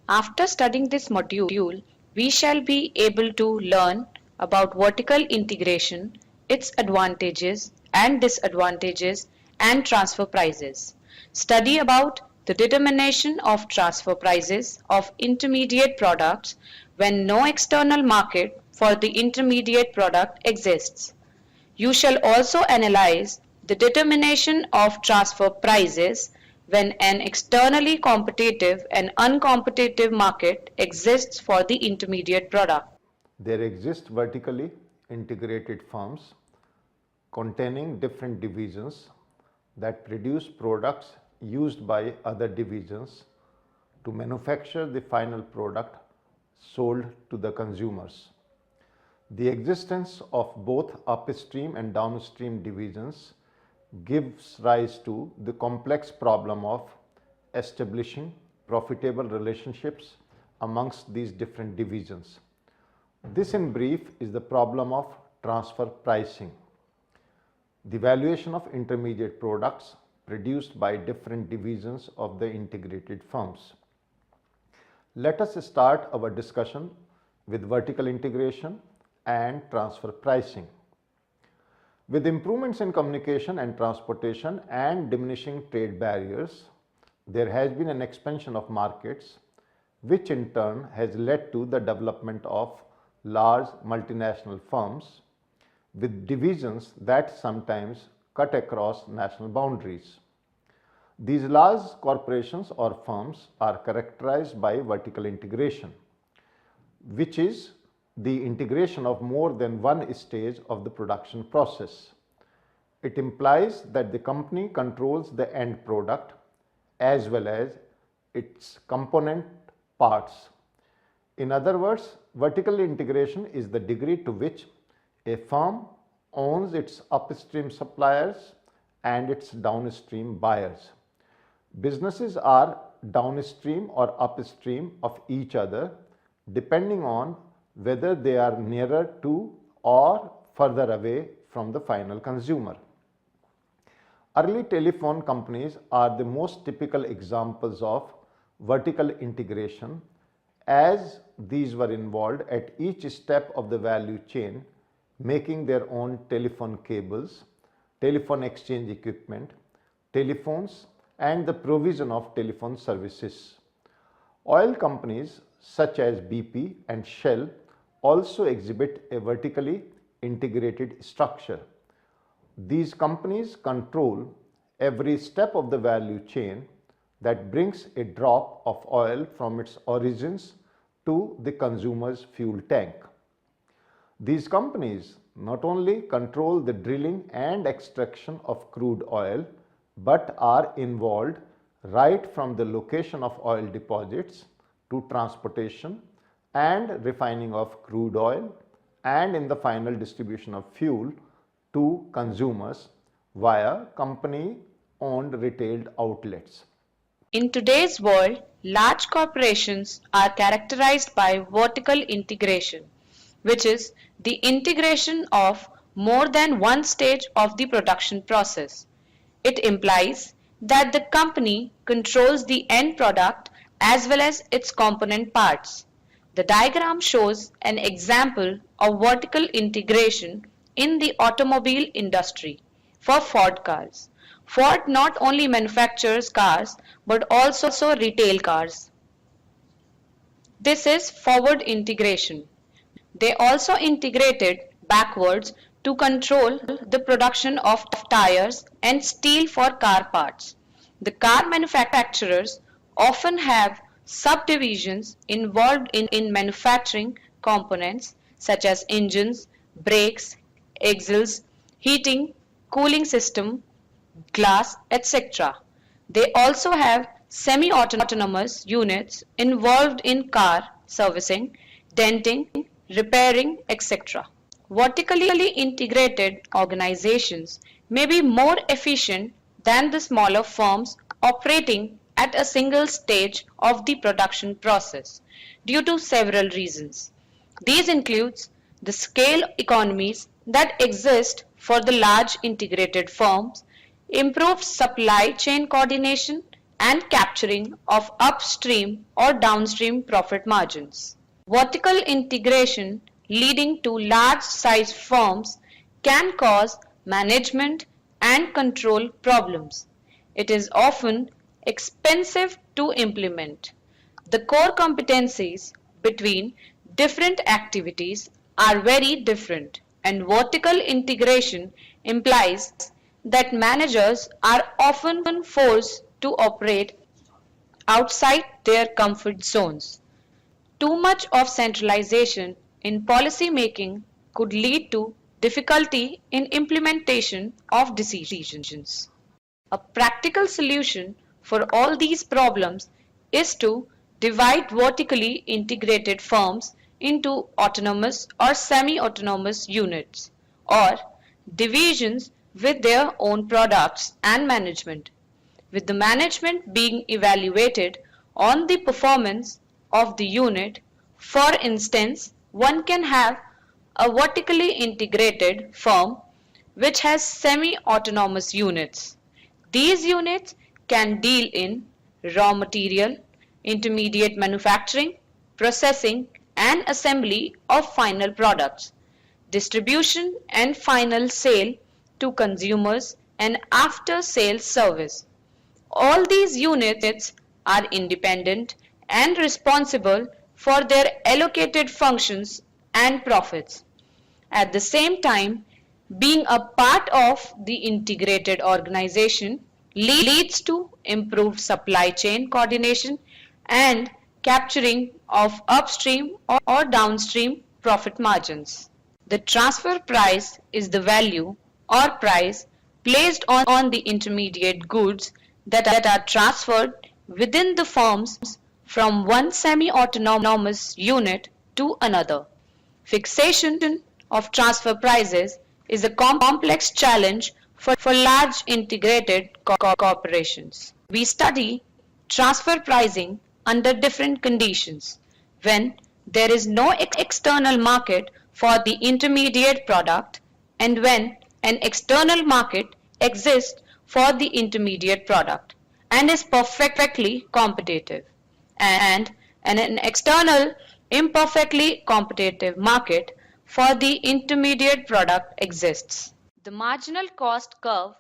After studying this module, we shall be able to learn about vertical integration, its advantages and disadvantages, and transfer prices. Study about the determination of transfer prices of intermediate products when no external market for the intermediate product exists. You shall also analyze the determination of transfer prices when an externally competitive and uncompetitive market exists for the intermediate product. There exist vertically integrated firms containing different divisions that produce products used by other divisions to manufacture the final product sold to the consumers. The existence of both upstream and downstream divisions gives rise to the complex problem of establishing profitable relationships amongst these different divisions. This in brief is the problem of transfer pricing, the valuation of intermediate products produced by different divisions of the integrated firms. Let us start our discussion with vertical integration and transfer pricing. With improvements in communication and transportation and diminishing trade barriers, there has been an expansion of markets, which in turn has led to the development of large multinational firms with divisions that sometimes cut across national boundaries. These large corporations or firms are characterized by vertical integration, which is the integration of more than one stage of the production process. It implies that the company controls the end product as well as its component parts. In other words, vertical integration is the degree to which a firm owns its upstream suppliers and its downstream buyers. Businesses are downstream or upstream of each other depending on whether they are nearer to or further away from the final consumer. Early telephone companies are the most typical examples of vertical integration, as these were involved at each step of the value chain, making their own telephone cables, telephone exchange equipment, telephones, and the provision of telephone services. Oil companies such as BP and Shell also exhibit a vertically integrated structure. These companies control every step of the value chain that brings a drop of oil from its origins to the consumer's fuel tank. These companies not only control the drilling and extraction of crude oil, but are involved right from the location of oil deposits to transportation and refining of crude oil and in the final distribution of fuel to consumers via company-owned retail outlets. In today's world, large corporations are characterized by vertical integration, which is the integration of more than one stage of the production process. It implies that the company controls the end product as well as its component parts. The diagram shows an example of vertical integration in the automobile industry for Ford cars. Ford not only manufactures cars but also retail cars. This is forward integration. They also integrated backwards to control the production of tires and steel for car parts. The car manufacturers often have subdivisions involved in manufacturing components such as engines, brakes, axles, heating, cooling system, glass, etc. They also have semi-autonomous units involved in car servicing, denting, repairing, etc. Vertically integrated organizations may be more efficient than the smaller firms operating at a single stage of the production process due to several reasons. These include the scale economies that exist for the large integrated firms, improved supply chain coordination, and capturing of upstream or downstream profit margins. Vertical integration leading to large size firms can cause management and control problems. It is often expensive to implement. The core competencies between different activities are very different, and vertical integration implies that managers are often forced to operate outside their comfort zones. Too much of centralization in policy making could lead to difficulty in implementation of decisions. A practical solution for all these problems is to divide vertically integrated firms into autonomous or semi-autonomous units or divisions with their own products and management, with the management being evaluated on the performance of the unit. For instance, one can have a vertically integrated firm which has semi-autonomous units. These units can deal in raw material, intermediate manufacturing, processing and assembly of final products, distribution and final sale to consumers, and after sales service. All these units are independent and responsible for their allocated functions and profits. At the same time, being a part of the integrated organization leads to improved supply chain coordination and capturing of upstream or downstream profit margins. The transfer price is the value or price placed on the intermediate goods that are transferred within the firms from one semi-autonomous unit to another. Fixation of transfer prices is a complex challenge for large integrated corporations. We study transfer pricing under different conditions: when there is no external market for the intermediate product, and when an external market exists for the intermediate product and is perfectly competitive, and an external imperfectly competitive market for the intermediate product exists. The marginal cost curve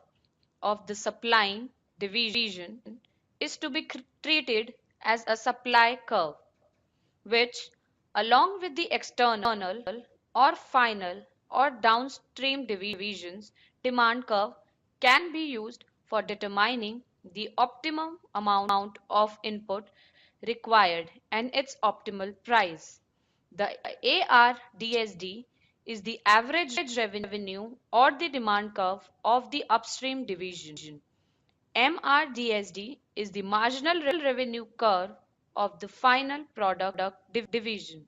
of the supplying division is to be treated as a supply curve, which, along with the external or final or downstream divisions demand curve, can be used for determining the optimum amount of input required and its optimal price. The ARDSD is the average revenue or the demand curve of the upstream division. MRDSD is the marginal revenue curve of the final product division.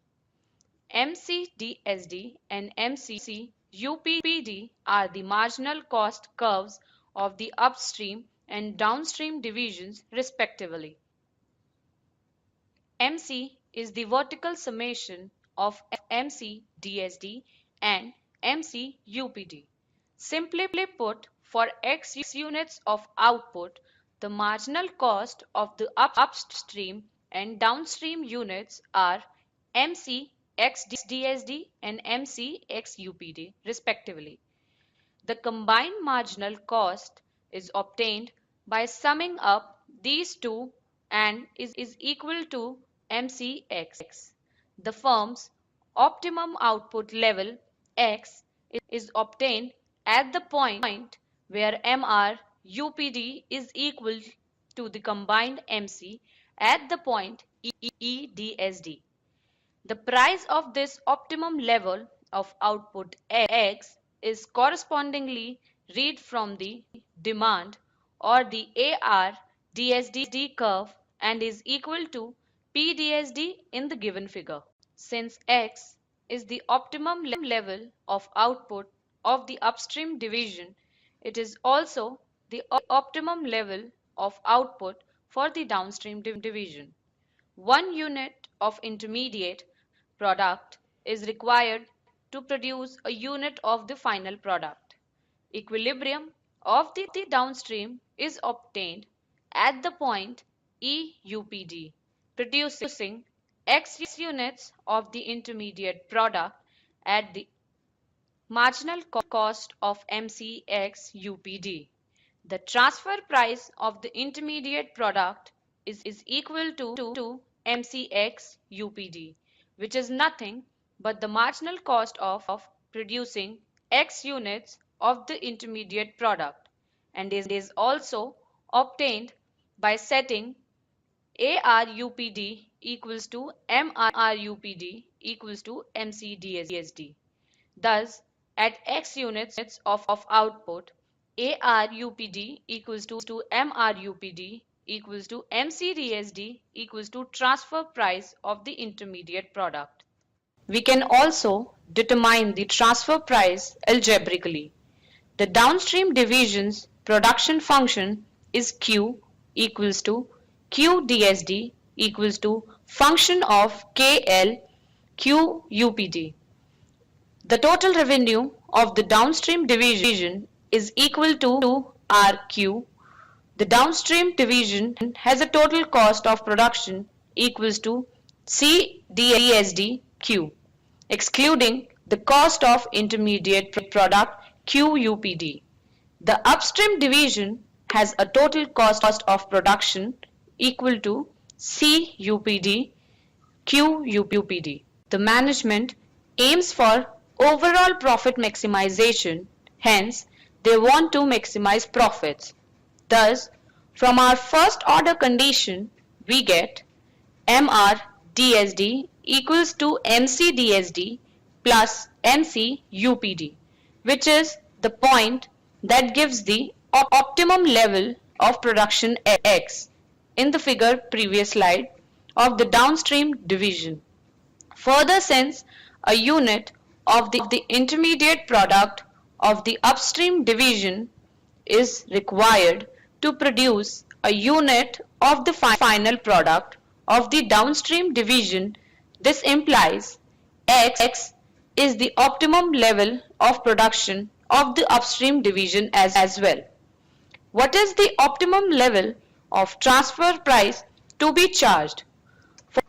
MCDSD and MCUPD are the marginal cost curves of the upstream and downstream divisions respectively. MC is the vertical summation of MCDSD and MCUPD. Simply put, for X units of output, the marginal cost of the upstream and downstream units are MCXDSD and MCXUPD respectively. The combined marginal cost is obtained by summing up these two and is equal to MCX. The firm's optimum output level X is obtained at the point where MRUPD is equal to the combined MC at the point EDSD. The price of this optimum level of output X is correspondingly read from the demand or the ARDSD curve and is equal to PDSD in the given figure. Since X is the optimum level of output of the upstream division, it is also the optimum level of output for the downstream division. 1 unit of intermediate product is required to produce a unit of the final product. Equilibrium of the downstream is obtained at the point EUPD, producing X units of the intermediate product at the marginal cost of MCX UPD. The transfer price of the intermediate product is equal to MCX UPD, which is nothing but the marginal cost of producing X units of the intermediate product, and is also obtained by setting ARUPD equals to MRUPD equals to MCDSD. Thus, at X units of output, ARUPD equals to MRUPD equals to MCDSD equals to transfer price of the intermediate product. We can also determine the transfer price algebraically. The downstream division's production function is Q equals to QDSD equals to function of KL QUPD. The total revenue of the downstream division is equal to RQ. The downstream division has a total cost of production equals to CDSDQ, excluding the cost of intermediate product QUPD. The upstream division has a total cost of production equal to CUPD QUPD. The management aims for overall profit maximization, hence they want to maximize profits. Thus, from our first order condition, we get MRDSD equals to MCDSD plus MCUPD, which is the point that gives the optimum level of production X in the figure previous slide of the downstream division. Further, since a unit of the intermediate product of the upstream division is required to produce a unit of the final product of the downstream division, this implies X is the optimum level of production of the upstream division as well. What is the optimum level of transfer price to be charged?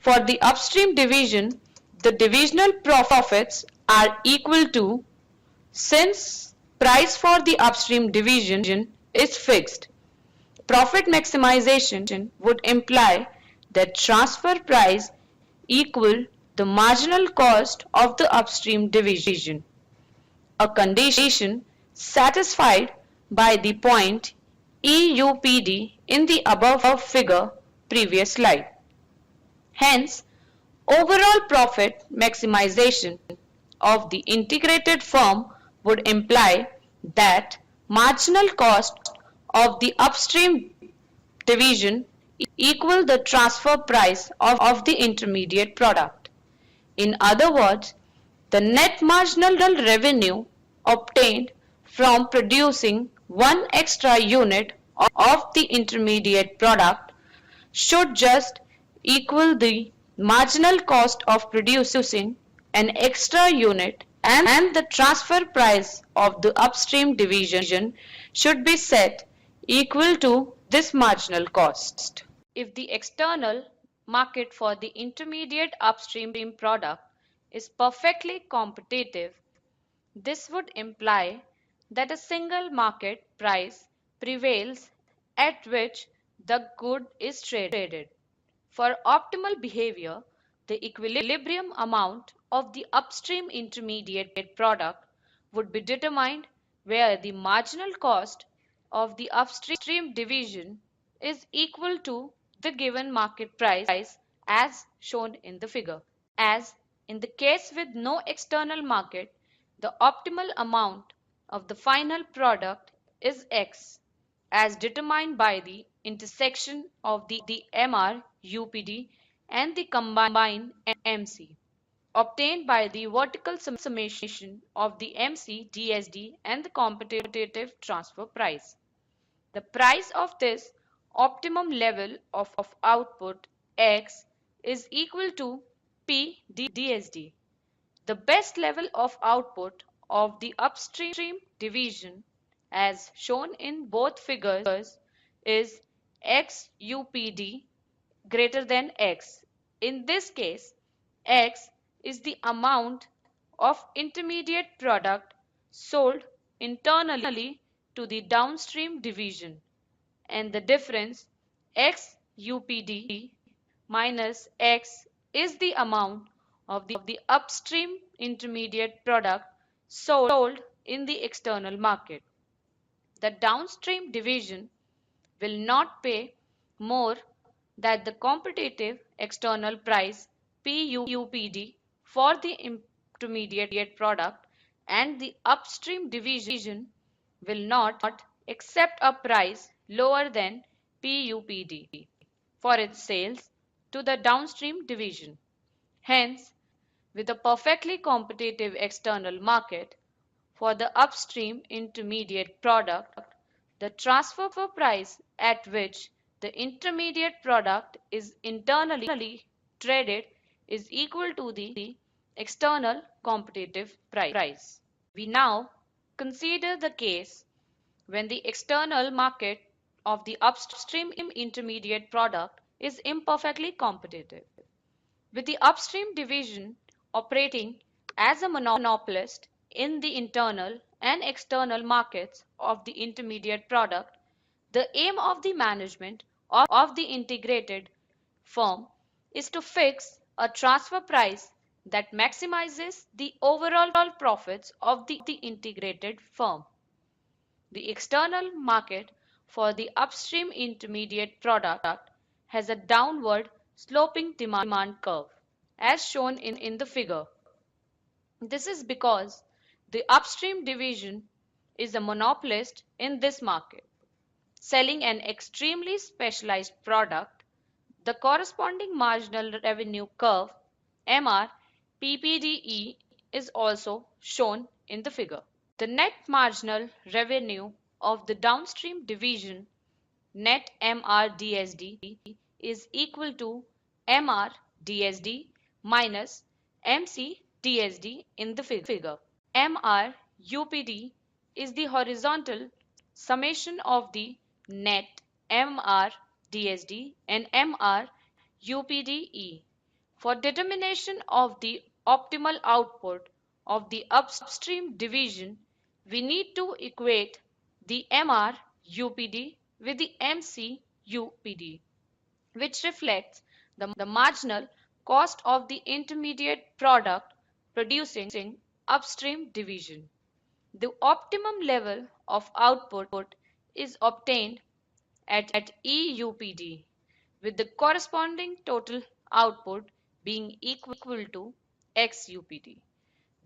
For the upstream division, the divisional profits are equal to, since price for the upstream division is fixed, profit maximization would imply that transfer price equal the marginal cost of the upstream division, a condition satisfied by the point EUPD in the above figure previous slide. Hence, overall profit maximization of the integrated firm would imply that marginal cost of the upstream division equal the transfer price of the intermediate product. In other words, the net marginal revenue obtained from producing one extra unit of the intermediate product should just equal the marginal cost of producing an extra unit, and the transfer price of the upstream division should be set equal to this marginal cost. If the external market for the intermediate upstream product is perfectly competitive, this would imply that a single market price prevails at which the good is traded. For optimal behavior, the equilibrium amount of the upstream intermediate product would be determined where the marginal cost of the upstream division is equal to the given market price as shown in the figure. As in the case with no external market, the optimal amount of the final product is X, as determined by the intersection of the MR, UPD and the combined MC, obtained by the vertical summation of the MC, DSD and the competitive transfer price. The price of this optimum level of output X is equal to P DSD. The best level of output of the upstream division, as shown in both figures, is X UPD greater than X. In this case, X is the amount of intermediate product sold internally to the downstream division, and the difference X UPD minus X is the amount of the upstream intermediate product sold in the external market. The downstream division will not pay more than the competitive external price PUPD for the intermediate product, and the upstream division will not accept a price lower than PUPD for its sales to the downstream division. Hence, with a perfectly competitive external market for the upstream intermediate product, the transfer price at which the intermediate product is internally traded is equal to the external competitive price. We now consider the case when the external market of the upstream intermediate product is imperfectly competitive, with the upstream division operating as a monopolist in the internal and external markets of the intermediate product. The aim of the management of the integrated firm is to fix a transfer price that maximizes the overall profits of the integrated firm. The external market for the upstream intermediate product has a downward sloping demand curve, as shown in the figure. This is because the upstream division is a monopolist in this market, selling an extremely specialized product. The corresponding marginal revenue curve MRPPDE is also shown in the figure. The net marginal revenue of the downstream division, net MRDSD, is equal to MRDSD minus MCDSD in the figure. MRUPD is the horizontal summation of the net MRDSD and MRUPDE. For determination of the optimal output of the upstream division, we need to equate the MRUPD with the MCUPD, which reflects the marginal cost of the intermediate product producing upstream division. The optimum level of output is obtained at EUPD, with the corresponding total output being equal to XUPD.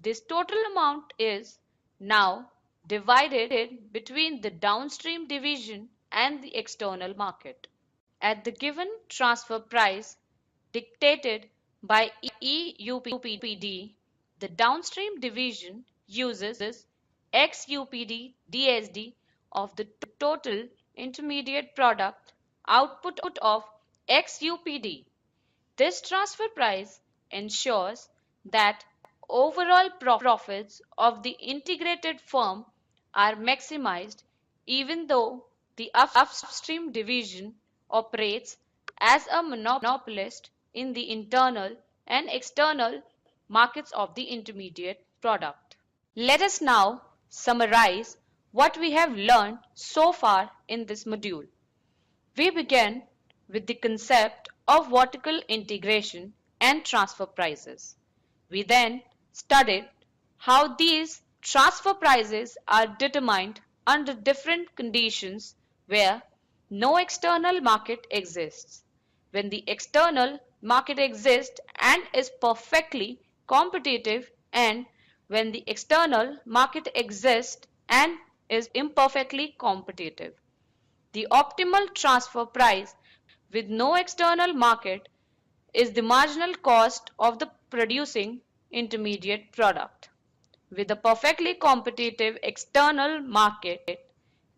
This total amount is now divided between the downstream division and the external market. At the given transfer price dictated by EUPD, the downstream division uses XUPD DSD of the total intermediate product output of XUPD. This transfer price ensures that overall profits of the integrated firm are maximized even though the upstream division operates as a monopolist in the internal and external markets of the intermediate product. Let us now summarize what we have learned so far in this module. We began with the concept of vertical integration and transfer prices. We then studied how these transfer prices are determined under different conditions where no external market exists. When the external market exists and is perfectly competitive, and when the external market exists and is imperfectly competitive. The optimal transfer price with no external market is the marginal cost of the producing intermediate product. With a perfectly competitive external market,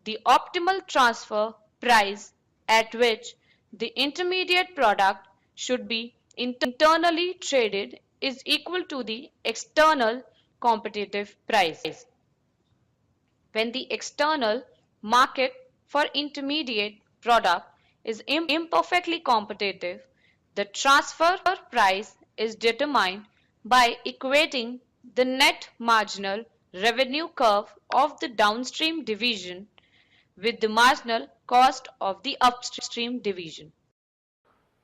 the optimal transfer price at which the intermediate product should be internally traded is equal to the external competitive price. When the external market for intermediate product is imperfectly competitive, the transfer price is determined by equating the net marginal revenue curve of the downstream division with the marginal cost of the upstream division.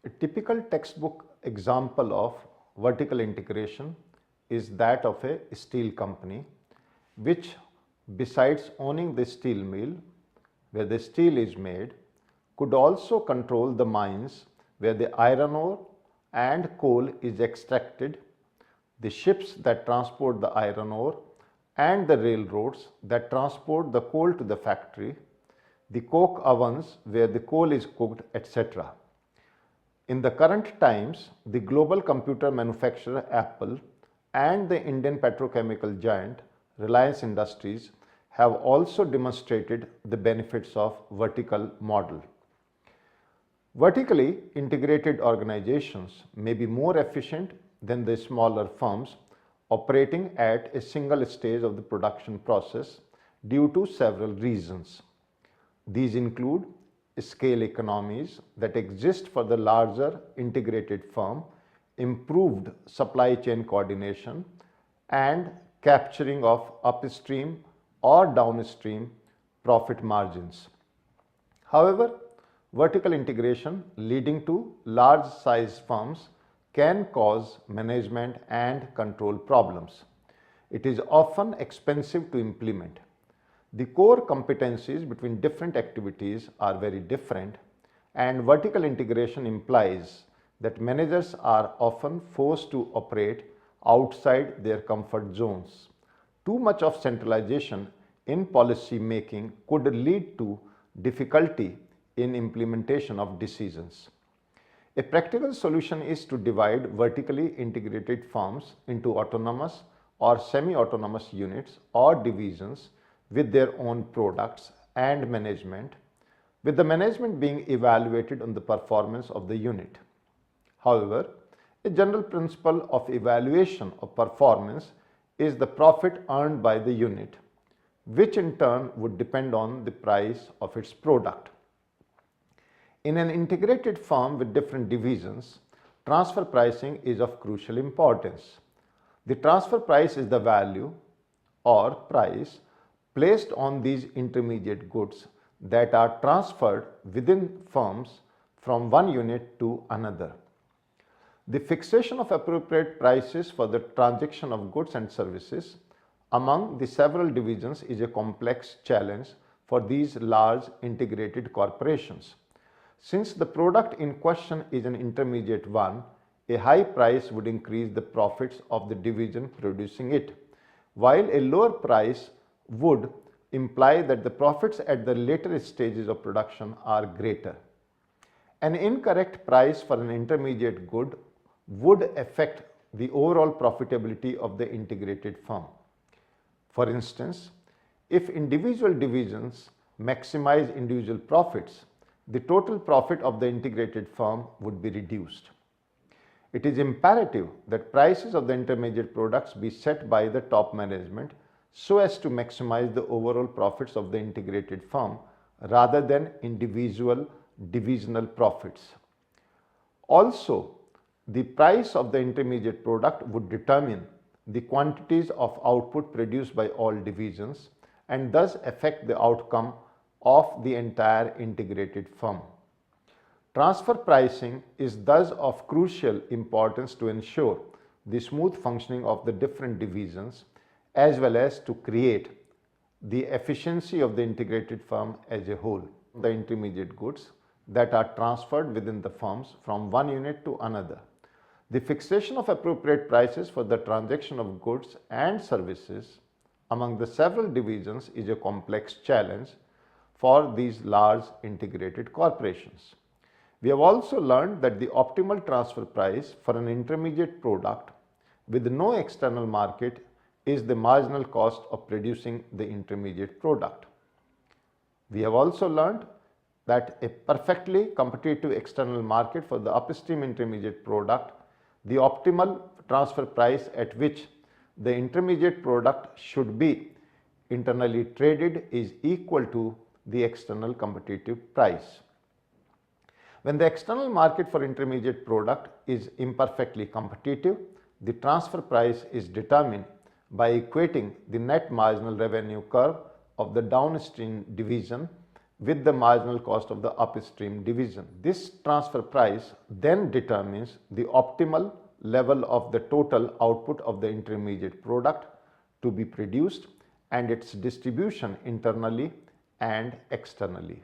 A typical textbook example of vertical integration is that of a steel company, which, besides owning the steel mill where the steel is made, could also control the mines where the iron ore and coal is extracted, the ships that transport the iron ore and the railroads that transport the coal to the factory, the coke ovens where the coal is cooked, etc. In the current times, the global computer manufacturer Apple and the Indian petrochemical giant Reliance Industries have also demonstrated the benefits of vertical model. Vertically integrated organizations may be more efficient than the smaller firms operating at a single stage of the production process due to several reasons. These include scale economies that exist for the larger integrated firm, improved supply chain coordination, and capturing of upstream or downstream profit margins. However, vertical integration leading to large size firms can cause management and control problems. It is often expensive to implement. The core competencies between different activities are very different, and vertical integration implies that managers are often forced to operate outside their comfort zones. Too much of centralization in policy making could lead to difficulty in implementation of decisions. A practical solution is to divide vertically integrated firms into autonomous or semi-autonomous units or divisions with their own products and management, with the management being evaluated on the performance of the unit. However, a general principle of evaluation of performance is the profit earned by the unit, which in turn would depend on the price of its product. In an integrated firm with different divisions, transfer pricing is of crucial importance. The transfer price is the value or price placed on these intermediate goods that are transferred within firms from one unit to another. The fixation of appropriate prices for the transaction of goods and services among the several divisions is a complex challenge for these large integrated corporations. Since the product in question is an intermediate one, a high price would increase the profits of the division producing it, while a lower price would imply that the profits at the later stages of production are greater. An incorrect price for an intermediate good would affect the overall profitability of the integrated firm. For instance, if individual divisions maximize individual profits, the total profit of the integrated firm would be reduced. It is imperative that prices of the intermediate products be set by the top management so as to maximize the overall profits of the integrated firm rather than individual divisional profits. Also, the price of the intermediate product would determine the quantities of output produced by all divisions and thus affect the outcome of the entire integrated firm. Transfer pricing is thus of crucial importance to ensure the smooth functioning of the different divisions as well as to create the efficiency of the integrated firm as a whole. The intermediate goods that are transferred within the firms from one unit to another. The fixation of appropriate prices for the transaction of goods and services among the several divisions is a complex challenge for these large integrated corporations. We have also learned that the optimal transfer price for an intermediate product with no external market is the marginal cost of producing the intermediate product. We have also learned that a perfectly competitive external market for the upstream intermediate product, the optimal transfer price at which the intermediate product should be internally traded is equal to the external competitive price. When the external market for intermediate product is imperfectly competitive, the transfer price is determined by equating the net marginal revenue curve of the downstream division with the marginal cost of the upstream division. This transfer price then determines the optimal level of the total output of the intermediate product to be produced and its distribution internally and externally.